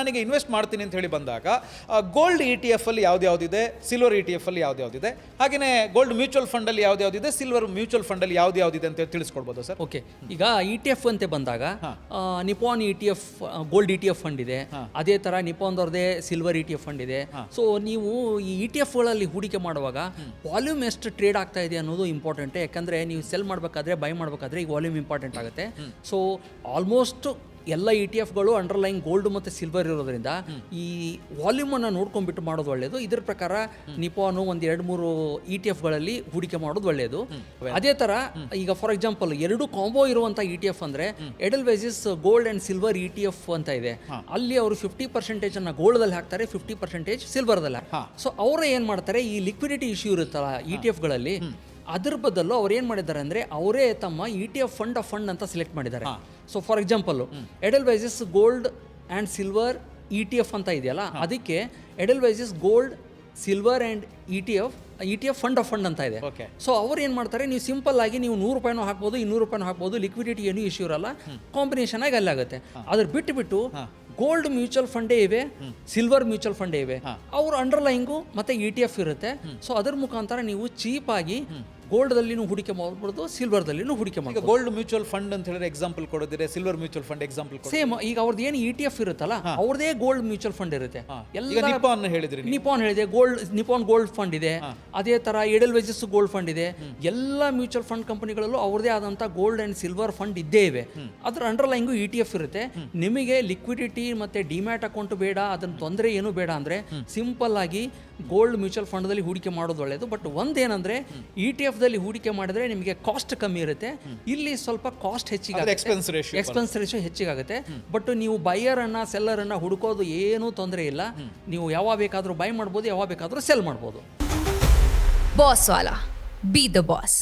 ನನಗೆ ಇನ್ವೆಸ್ಟ್ ಮಾಡ್ತೀನಿ ಅಂತ ಹೇಳಿ ಬಂದಾಗ ಗೋಲ್ಡ್ ETF ಅಲ್ಲಿ ಯಾವ್ದಿದೆ, ಸಿಲ್ವರ್ ETF ಅಲ್ಲಿ ಯಾವ್ದಿದೆ, ಹಾಗೆಯೇ ಗೋಲ್ಡ್ ಮ್ಯೂಚುವಲ್ ಫಂಡಲ್ಲಿ ಯಾವ್ದಿದೆ, ಸಿಲ್ವರ್ ಮ್ಯೂಚುವಲ್ ಫಂಡಲ್ಲಿ ಯಾವ್ದಿದೆ ಅಂತ ತಿಳಿಸ್ಕೊಡ್ಬೋದು ಸರ್? ಓಕೆ, ಈಗ ETF ಅಂತ ಬಂದಾಗ Nippon ETF gold ETF fund ಇದೆ, ಅದೇ ತರ ನಿಪಾನ್ದವ್ರದೇ ಸಿಲ್ವರ್ ETF ಫಂಡ್ ಇದೆ. ಸೊ ನೀವು ಈ ETF ಗಳಲ್ಲಿ ಹೂಡಿಕೆ ಮಾಡುವಾಗ ವಾಲ್ಯೂಮ್ ಎಷ್ಟು ಟ್ರೇಡ್ ಆಗ್ತಾ ಇದೆ ಅನ್ನೋದು ಇಂಪಾರ್ಟೆಂಟ್. ಯಾಕಂದ್ರೆ ನೀವು ಸೆಲ್ ಮಾಡಬೇಕಾದ್ರೆ ಬೈ ಮಾಡಬೇಕಾದ್ರೆ ಈಗ ವಾಲ್ಯೂಮ್ ಇಂಪಾರ್ಟೆಂಟ್ ಆಗುತ್ತೆ. ಸೊ ಆಲ್ಮೋಸ್ಟ್ ಎಲ್ಲ ETF-ಗಳು ಅಂಡರ್ಲೈನ್ ಗೋಲ್ಡ್ ಮತ್ತು ಸಿಲ್ವರ್ ಇರೋದ್ರಿಂದ ಈ ವಾಲ್ಯೂಮನ್ನು ನೋಡ್ಕೊಂಡ್ಬಿಟ್ಟು ಮಾಡೋದು ಒಳ್ಳೆಯದು. ಇದರ ಪ್ರಕಾರ ನಿಪಾನು ಒಂದು 2-3 ETF-ಗಳಲ್ಲಿ ಹೂಡಿಕೆ ಮಾಡೋದು ಒಳ್ಳೆಯದು. ಅದೇ ಥರ ಈಗ ಫಾರ್ ಎಕ್ಸಾಂಪಲ್ 2 ಕಾಂಬೋ ಇರುವಂಥ ETF ಅಂದರೆ ಎಡೆಲ್ವೈಸಿಸ್ ಗೋಲ್ಡ್ ಆ್ಯಂಡ್ ಸಿಲ್ವರ್ ETF ಅಂತ ಇದೆ. ಅಲ್ಲಿ ಅವರು 50% ಗೋಲ್ಡ್ದಲ್ಲಿ ಹಾಕ್ತಾರೆ, 50% ಸಿಲ್ವರ್ದಲ್ಲಿ. ಸೊ ಅವರು ಏನು ಮಾಡ್ತಾರೆ, ಈ ಲಿಕ್ವಿಡಿಟಿ ಇಶ್ಯೂ ಇರುತ್ತಲ್ಲ ETF-ಗಳಲ್ಲಿ, ಅದ್ರ ಬದಲು ಅವ್ರು ಏನು ಮಾಡಿದ್ದಾರೆ ಅಂದರೆ ಅವರೇ ತಮ್ಮ ETF ಫಂಡ್ ಅಂತ ಸೆಲೆಕ್ಟ್ ಮಾಡಿದ್ದಾರೆ. So for example Edelweiss gold and silver ETF ಅಂತ ಇದೆಯಲ್ಲ, ಅದಕ್ಕೆ Edelweiss gold silver and ETF fund ಅಂತ ಇದೆ. ಸೊ ಅವ್ರು ಏನು ಮಾಡ್ತಾರೆ, ನೀವು ಸಿಂಪಲ್ ಆಗಿ ನೀವು ₹100 ಹಾಕ್ಬೋದು, ₹200 ಹಾಕ್ಬೋದು, ಲಿಕ್ವಿಡಿಟಿ ಏನು ಇಶ್ಯೂ ಇರಲ್ಲ, ಕಾಂಬಿನೇಷನ್ ಆಗಿ ಅಲ್ಲಾಗುತ್ತೆ. ಅದ್ರ ಬಿಟ್ಟು ಗೋಲ್ಡ್ ಮ್ಯೂಚುವಲ್ ಫಂಡೇ ಇವೆ, ಸಿಲ್ವರ್ ಮ್ಯೂಚುವಲ್ ಫಂಡೇ ಇವೆ, ಅವ್ರ ಅಂಡರ್ಲೈನ್ಗು ಮತ್ತೆ ETF ಇರುತ್ತೆ. ಸೊ ಅದ್ರ ಮುಖಾಂತರ ನೀವು ಚೀಪಾಗಿ ಗೋಲ್ಡ್ದಲ್ಲಿನೂ ಹೂಡಿಕೆ ಮಾಡ್ಬೋದು, ಸಿಲ್ವರ್ದಲ್ಲಿನೂ ಹೂಡಿಕೆ ಮಾಡ್ಬೋದು. ಗೋಲ್ಡ್ ಮ್ಯೂಚುವಲ್ ಫಂಡ್ ಅಂತ ಹೇಳಿದ್ರೆ ಎಕ್ಸಾಂಪಲ್ ಕೊಡೋದಿದೆ, silver mutual fund example same. ಈಗ ಅವ್ರದ್ದು ಏನು ETF ಇರುತ್ತಲ್ಲ, ಅವ್ರದೇ ಗೋಲ್ಡ್ ಮ್ಯೂಚುವಲ್ ಫಂಡ್ ಇರುತ್ತೆ. ನಿಪಾನ್ ಹೇಳಿದ್ರಿ, ನಿಪಾನ್ ಹೇಳಿದೆ, ನಿಪಾನ್ ಗೋಲ್ಡ್ ಫಂಡ್ ಇದೆ. ಅದೇ ತರ ಎಡೆಲ್ವೈಸಿಸ್ ಗೋಲ್ಡ್ ಫಂಡ್ ಇದೆ. ಎಲ್ಲ ಮ್ಯೂಚುವಲ್ ಫಂಡ್ ಕಂಪನಿಗಳಲ್ಲೂ ಅವ್ರದೇ ಆದಂತ ಗೋಲ್ಡ್ ಅಂಡ್ ಸಿಲ್ವರ್ ಫಂಡ್ ಇದ್ದೇ ಇವೆ. ಅದ್ರ ಅಂಡರ್ಲೈನ್ಗೂ ETF ಇರುತ್ತೆ. ನಿಮಗೆ ಲಿಕ್ವಿಡಿಟಿ ಮತ್ತೆ ಡಿಮ್ಯಾಟ್ ಅಕೌಂಟ್ ಬೇಡ, ಅದನ್ನ ತೊಂದರೆ ಏನು ಬೇಡ ಅಂದ್ರೆ ಸಿಂಪಲ್ ಆಗಿ ಗೋಲ್ಡ್ ಮ್ಯೂಚುವಲ್ ಫಂಡ್ದಲ್ಲಿ ಹೂಡಿಕೆ ಮಾಡೋದು ಒಳ್ಳೆಯದು. ಬಟ್ ಒಂದೇನಂದ್ರೆ ETF ದಲ್ಲಿ ಹೂಡಿಕೆ ಮಾಡಿದ್ರೆ ನಿಮಗೆ ಕಾಸ್ಟ್ ಕಮ್ಮಿ ಇರುತ್ತೆ, ಇಲ್ಲಿ ಸ್ವಲ್ಪ ಕಾಸ್ಟ್ ಹೆಚ್ಚಿಗೆ, ಎಕ್ಸ್ಪೆನ್ಸ್ ರೇಷಿಯೋ ಹೆಚ್ಚಿಗಾಗುತ್ತೆ. ಬಟ್ ನೀವು ಬೈಯರ್ ಅನ್ನ ಸೆಲ್ಲರ್ ಅನ್ನ ಹುಡುಕೋದು ಏನೂ ತೊಂದರೆ ಇಲ್ಲ. ನೀವು ಯಾವಾಗ ಬೇಕಾದ್ರೂ ಬೈ ಮಾಡ್ಬೋದು, ಯಾವಾಗ ಬೇಕಾದ್ರೂ ಸೆಲ್ ಮಾಡ್ಬೋದು. Boss Vala, B the boss.